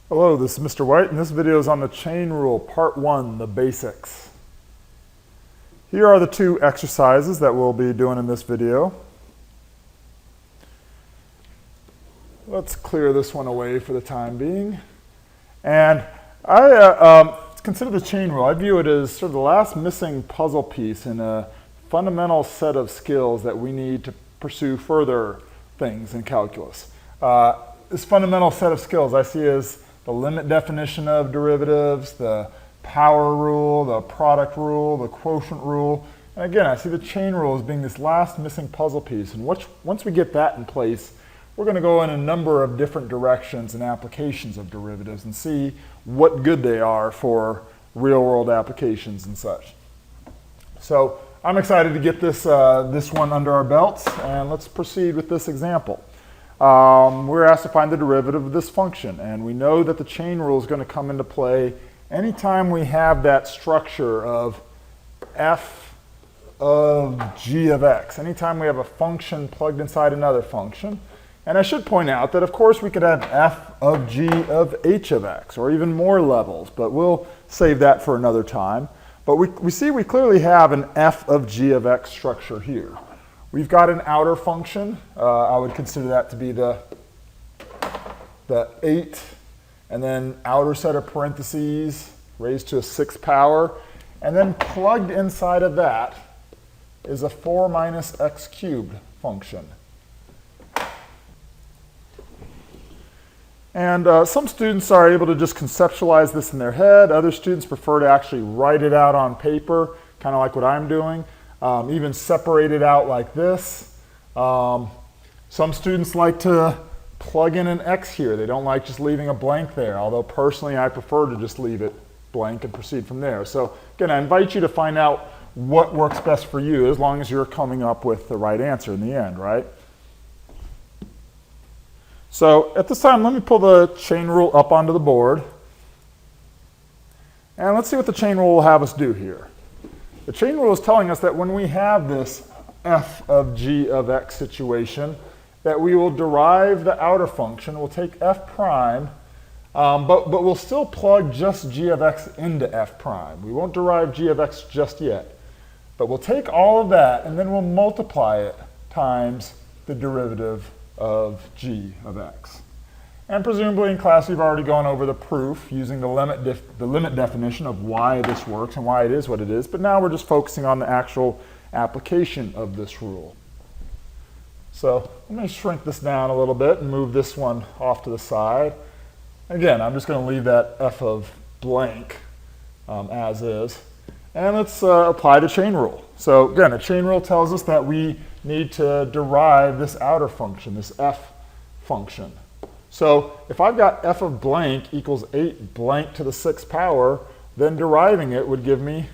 Hello, this is Mr. White, and this video is on the chain rule, part 1, the basics. Here are the two exercises that we'll be doing in this video. Let's clear this one away for the time being. And I consider the chain rule, I view it as sort of the last missing puzzle piece in a fundamental set of skills that we need to pursue further things in calculus. This fundamental set of skills I see as the limit definition of derivatives, the power rule, the product rule, the quotient rule. And again, I see the chain rule as being this last missing puzzle piece. And once we get that in place, we're going to go in a number of different directions and applications of derivatives and see what good they are for real-world applications and such. So I'm excited to get this one under our belts, and let's proceed with this example. We're asked to find the derivative of this function, and we know that the chain rule is going to come into play anytime we have that structure of f of g of x, anytime we have a function plugged inside another function. And I should point out that, of course, we could have f of g of h of x, or even more levels, but we'll save that for another time. But we see we clearly have an f of g of x structure here. We've got an outer function. I would consider that to be the 8, and then outer set of parentheses raised to a 6th power. And then plugged inside of that is a 4 minus x cubed function. And some students are able to just conceptualize this in their head. Other students prefer to actually write it out on paper, kind of like what I'm doing. Even separate it out like this. Some students like to plug in an x here. They don't like just leaving a blank there, although personally I prefer to just leave it blank and proceed from there. So again, I invite you to find out what works best for you, as long as you're coming up with the right answer in the end, right? So at this time, let me pull the chain rule up onto the board. And let's see what the chain rule will have us do here. The chain rule is telling us that when we have this f of g of x situation, that we will derive the outer function. We'll take f prime, but we'll still plug just g of x into f prime. We won't derive g of x just yet. But we'll take all of that, and then we'll multiply it times the derivative of g of x. And presumably in class we've already gone over the proof using the limit definition of why this works and why it is what it is, but now we're just focusing on the actual application of this rule. So let me shrink this down a little bit and move this one off to the side. Again, I'm just going to leave that f of blank as is. And let's apply the chain rule. So again, the chain rule tells us that we need to derive this outer function, this f function. So if I've got f of blank equals 8 blank to the 6th power, then deriving it would give me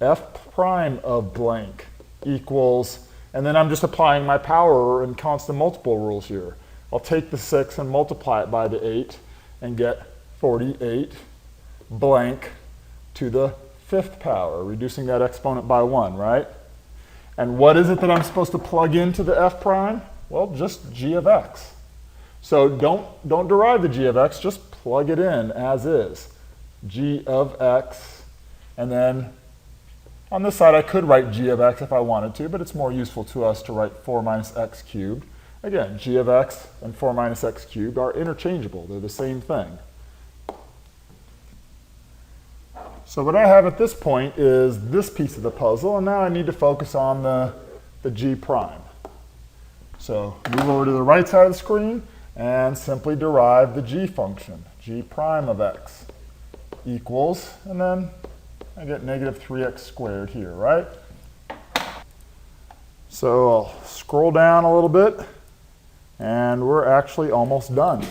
f prime of blank equals, and then I'm just applying my power and constant multiple rules here. I'll take the 6 and multiply it by the 8 and get 48 blank to the 5th power, reducing that exponent by 1, right? And what is it that I'm supposed to plug into the f prime? Well, just g of x. So don't derive the g of x, just plug it in as is. G of x, and then on this side I could write g of x if I wanted to, but it's more useful to us to write 4 minus x cubed. Again, g of x and 4 minus x cubed are interchangeable. They're the same thing. So what I have at this point is this piece of the puzzle, and now I need to focus on the g prime. So move over to the right side of the screen and simply derive the g function, g prime of x equals, and then I get negative 3x squared here, right? So I'll scroll down a little bit, and we're actually almost done.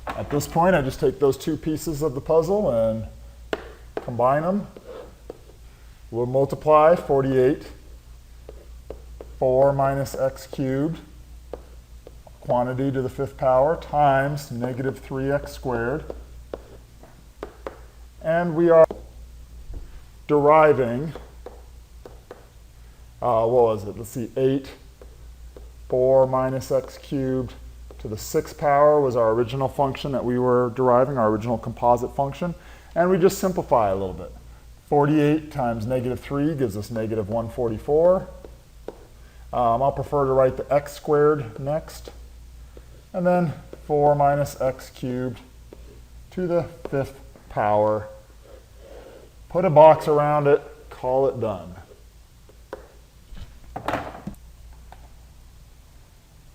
At this point, I just take those two pieces of the puzzle and combine them. We'll multiply 48, 4 minus x cubed, quantity to the 5th power, times negative 3x squared. And we are deriving, what was it? Let's see, 8, 4 minus x cubed to the 6th power was our original function that we were deriving, our original composite function. And we just simplify a little bit. 48 times negative 3 gives us negative 144. I'll prefer to write the x squared next. And then 4 minus x cubed to the 5th power. Put a box around it, call it done.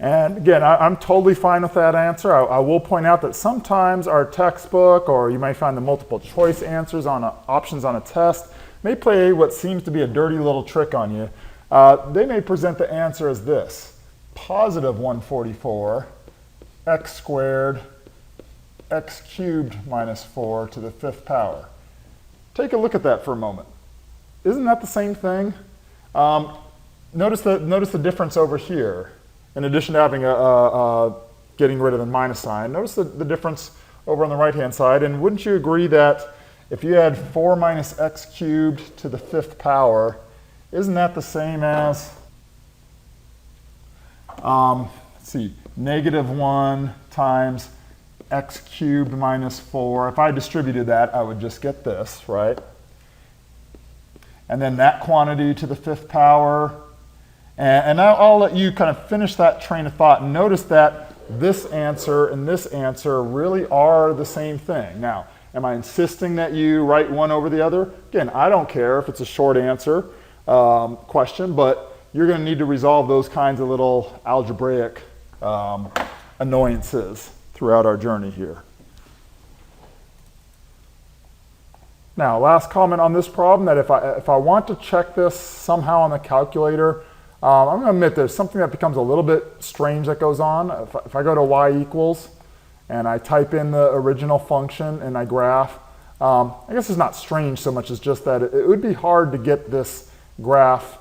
And again, I'm totally fine with that answer. I will point out that sometimes our textbook, or you might find the multiple choice answers on options on a test, may play what seems to be a dirty little trick on you. They may present the answer as this: positive 144, x squared, x cubed minus 4 to the 5th power. Take a look at that for a moment. Isn't that the same thing? Notice the difference over here. In addition to having getting rid of the minus sign, notice the difference over on the right-hand side. And wouldn't you agree that if you had 4 minus x cubed to the 5th power, isn't that the same as, let's see, negative 1 times x cubed minus 4. If I distributed that, I would just get this, right? And then that quantity to the 5th power. And I'll let you kind of finish that train of thought and notice that this answer and this answer really are the same thing. Now, am I insisting that you write one over the other? Again, I don't care if it's a short answer question, but you're going to need to resolve those kinds of little algebraic annoyances throughout our journey here. Now, last comment on this problem, that if I want to check this somehow on the calculator, I'm going to admit there's something that becomes a little bit strange that goes on. If I go to y equals and I type in the original function and I graph, I guess it's not strange so much as just that it would be hard to get this graph,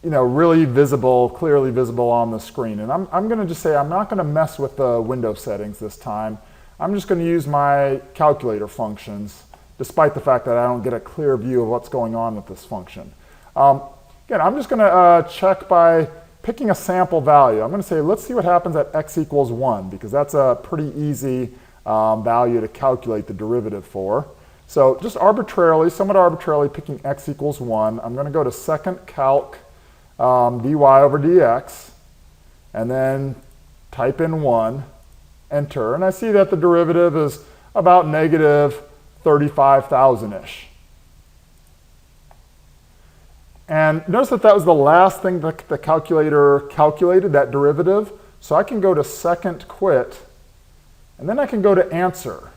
really visible, clearly visible on the screen. And I'm going to just say I'm not going to mess with the window settings this time. I'm just going to use my calculator functions, despite the fact that I don't get a clear view of what's going on with this function. Again, I'm just going to check by picking a sample value. I'm going to say, let's see what happens at x equals 1, because that's a pretty easy value to calculate the derivative for. So just somewhat arbitrarily picking x equals 1, I'm going to go to second calc dy over dx, and then type in 1, enter, and I see that the derivative is about negative 35,000-ish. And notice that was the last thing that the calculator calculated, that derivative. So I can go to second quit, and then I can go to answer.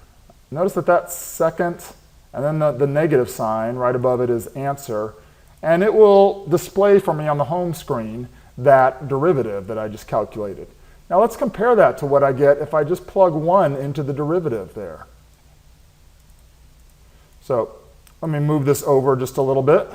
Notice that that's second, and then the negative sign right above it is answer. And it will display for me on the home screen that derivative that I just calculated. Now let's compare that to what I get if I just plug 1 into the derivative there. So let me move this over just a little bit.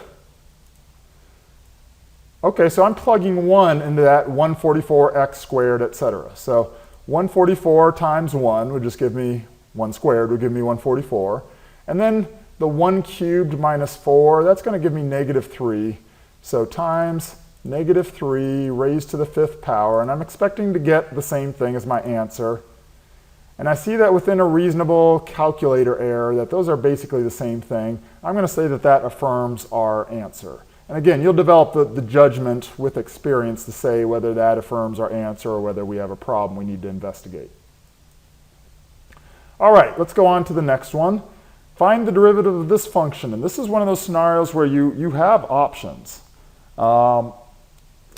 Okay, so I'm plugging 1 into that 144x squared, etc. So 144 times 1 would just give me 1 squared, would give me 144. And then the 1 cubed minus 4, that's going to give me negative 3. So times negative 3 raised to the 5th power. And I'm expecting to get the same thing as my answer. And I see that within a reasonable calculator error, that those are basically the same thing. I'm going to say that that affirms our answer. And again, you'll develop the judgment with experience to say whether that affirms our answer or whether we have a problem we need to investigate. All right, let's go on to the next one. Find the derivative of this function. And this is one of those scenarios where you have options. A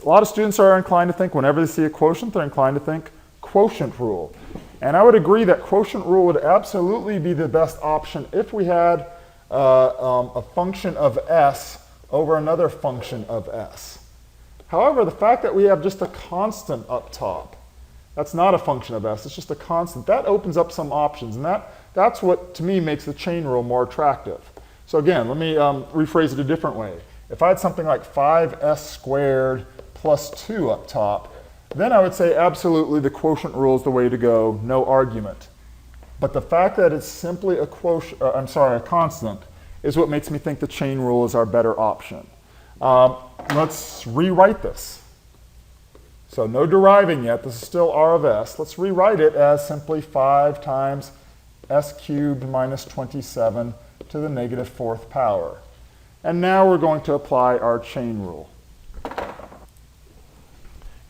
lot of students are inclined to think, whenever they see a quotient, they're inclined to think quotient rule. And I would agree that quotient rule would absolutely be the best option if we had a function of s over another function of s. However, the fact that we have just a constant up top, that's not a function of s, it's just a constant, that opens up some options. And that's what, to me, makes the chain rule more attractive. So again, let me rephrase it a different way. If I had something like 5s squared plus 2 up top, then I would say absolutely the quotient rule is the way to go, no argument. But the fact that it's simply a constant, is what makes me think the chain rule is our better option. Let's rewrite this. So no deriving yet. This is still r of s. Let's rewrite it as simply 5 times s cubed minus 27 to the negative 4th power. And now we're going to apply our chain rule.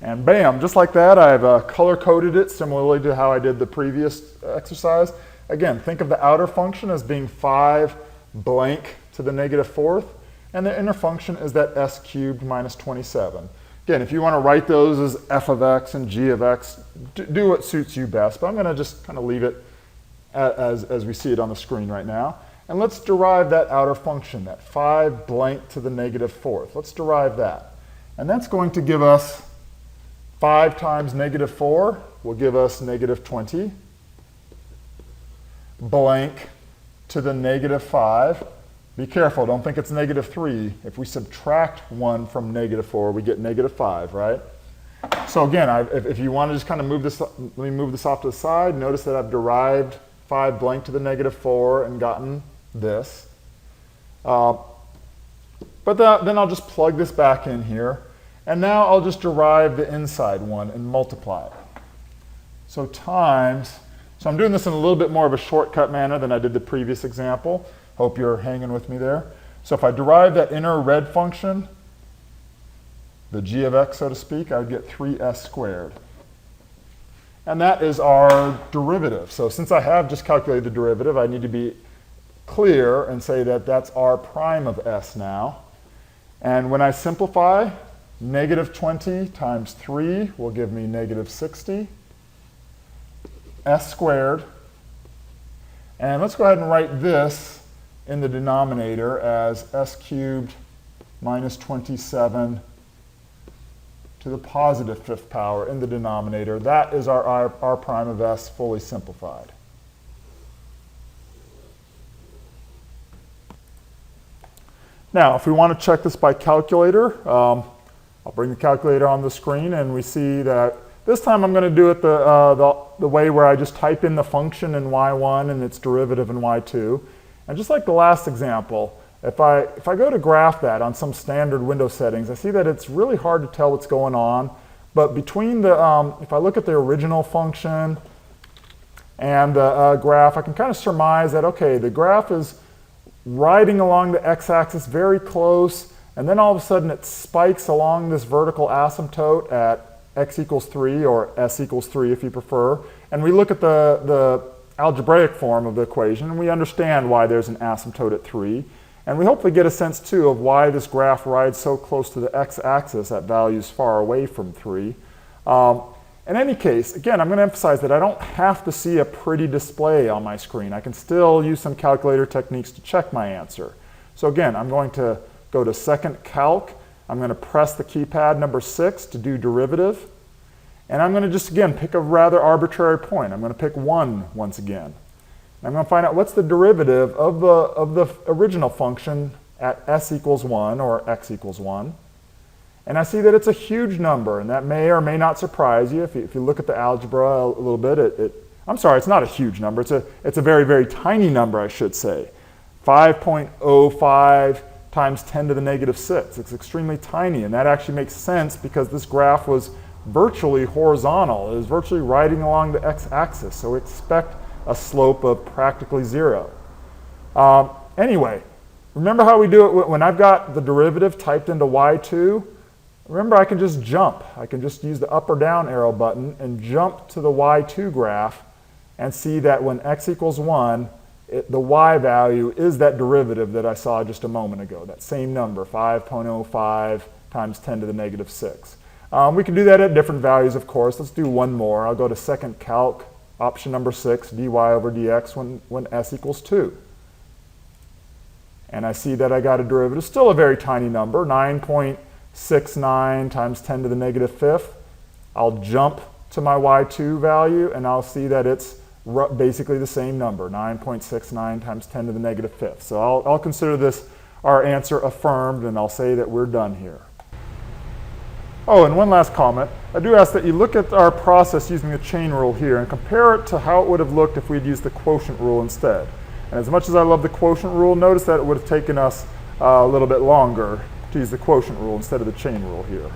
And bam, just like that, I've color-coded it similarly to how I did the previous exercise. Again, think of the outer function as being 5 blank to the negative 4th, and the inner function is that s cubed minus 27. Again, if you want to write those as f of x and g of x, do what suits you best, but I'm going to just kind of leave it as we see it on the screen right now. And let's derive that outer function, that 5 blank to the negative 4th. Let's derive that. And that's going to give us 5 times negative 4 will give us negative 20. Blank to the negative 5. Be careful, don't think it's negative 3. If we subtract 1 from negative 4, we get negative 5, right? So again, if you want to just kind of move this, let me move this off to the side. Notice that I've derived 5 blank to the negative 4 and gotten this. But then I'll just plug this back in here. And now I'll just derive the inside one and multiply it. So times, so I'm doing this in a little bit more of a shortcut manner than I did the previous example. Hope you're hanging with me there. So if I derive that inner red function, the g of x, so to speak, I would get 3s squared. And that is our derivative. So since I have just calculated the derivative, I need to be clear and say that that's r prime of s now. And when I simplify, negative 20 times 3 will give me negative 60, s squared. And let's go ahead and write this in the denominator as s cubed minus 27 to the positive 5th power in the denominator. That is our r prime of s fully simplified. Now, if we want to check this by calculator, I'll bring the calculator on the screen, and we see that this time I'm going to do it the way where I just type in the function in y1 and its derivative in y2. And just like the last example, if I go to graph that on some standard window settings, I see that it's really hard to tell what's going on. But between the, if I look at the original function and the graph, I can kind of surmise that, okay, the graph is riding along the x-axis very close, and then all of a sudden it spikes along this vertical asymptote at x equals 3, or s equals 3 if you prefer. And we look at the algebraic form of the equation, and we understand why there's an asymptote at 3. And we hopefully get a sense, too, of why this graph rides so close to the x-axis at values far away from 3. In any case, again, I'm going to emphasize that I don't have to see a pretty display on my screen. I can still use some calculator techniques to check my answer. So again, I'm going to go to Second Calc. I'm going to press the keypad number 6 to do derivative. And I'm going to just, again, pick a rather arbitrary point. I'm going to pick 1 once again. And I'm going to find out what's the derivative of the original function at s equals 1 or x equals 1. And I see that it's a huge number, and that may or may not surprise you. If you look at the algebra a little bit, I'm sorry, it's not a huge number. It's a very, very tiny number, I should say. 5.05 times 10 to the negative 6. It's extremely tiny, and that actually makes sense because this graph was virtually horizontal. It was virtually riding along the x-axis, so we expect a slope of practically 0. Anyway, remember how we do it when I've got the derivative typed into y2? Remember, I can just jump. I can just use the up or down arrow button and jump to the y2 graph and see that when x equals 1, the y value is that derivative that I saw just a moment ago, that same number, 5.05 times 10 to the negative 6. We can do that at different values, of course. Let's do one more. I'll go to Second Calc, option number 6, dy over dx when s equals 2. And I see that I got a derivative, still a very tiny number, 9.69 times 10 to the negative 5th. I'll jump to my y2 value, and I'll see that it's basically the same number, 9.69 times 10 to the negative 5th. So I'll consider this our answer affirmed, and I'll say that we're done here. Oh, and one last comment. I do ask that you look at our process using the chain rule here and compare it to how it would have looked if we'd used the quotient rule instead. And as much as I love the quotient rule, notice that it would have taken us a little bit longer to use the quotient rule instead of the chain rule here.